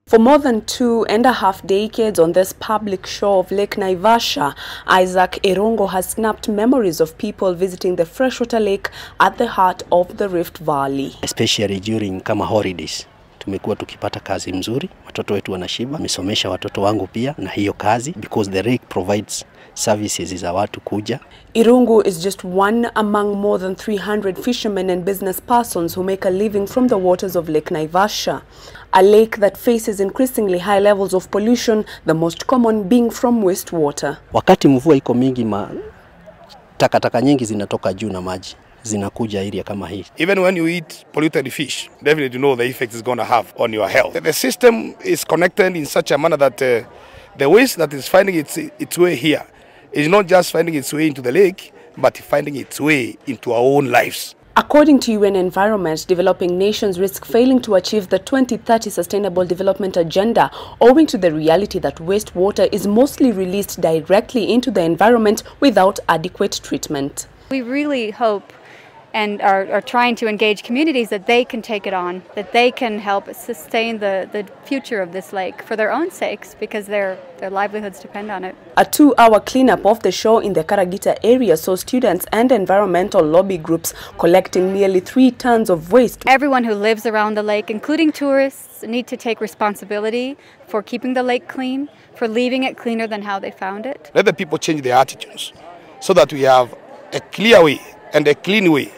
For more than 2.5 decades on this public shore of Lake Naivasha, Isaac Erongo has snapped memories of people visiting the freshwater lake at the heart of the Rift Valley. Especially during kama holidays. Tumekuwa tukipata kazi mzuri, watoto wetu wanashiba, nimesomesha watoto wangu pia na hiyo kazi because the lake provides services za watu kuja. Irungu is just one among more than 300 fishermen and business persons who make a living from the waters of Lake Naivasha, a lake that faces increasingly high levels of pollution, the most common being from wastewater. Wakati mvua iko mingi, takataka nyingi zinatoka juu na maji zinakuja area kama hii. Even when you eat polluted fish, definitely you know the effect it's going to have on your health. The system is connected in such a manner that the waste that is finding its way here is not just finding its way into the lake, but finding its way into our own lives. According to UN Environment, developing nations risk failing to achieve the 2030 Sustainable Development Agenda owing to the reality that wastewater is mostly released directly into the environment without adequate treatment. We really hope and are trying to engage communities that they can take it on, that they can help sustain the future of this lake for their own sakes, because their livelihoods depend on it. A 2-hour cleanup of the shore in the Karagita area saw students and environmental lobby groups collecting nearly 3 tons of waste. Everyone who lives around the lake, including tourists, need to take responsibility for keeping the lake clean, for leaving it cleaner than how they found it. Let the people change their attitudes so that we have a clear way and a clean way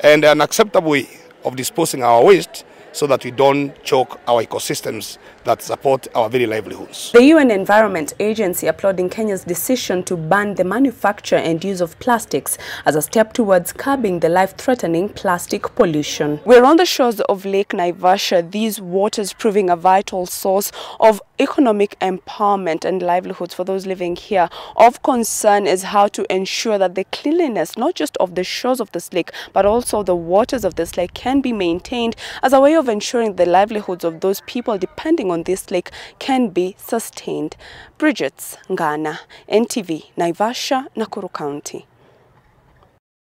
and an acceptable way of disposing our waste so that we don't choke our ecosystems that support our very livelihoods. The UN Environment Agency applauding Kenya's decision to ban the manufacture and use of plastics as a step towards curbing the life-threatening plastic pollution. We're on the shores of Lake Naivasha, these waters proving a vital source of economic empowerment and livelihoods for those living here. Of concern is how to ensure that the cleanliness, not just of the shores of this lake, but also the waters of this lake can be maintained as a way of ensuring the livelihoods of those people depending on this lake can be sustained. Brygettes Ngana, NTV, Naivasha, Nakuru County.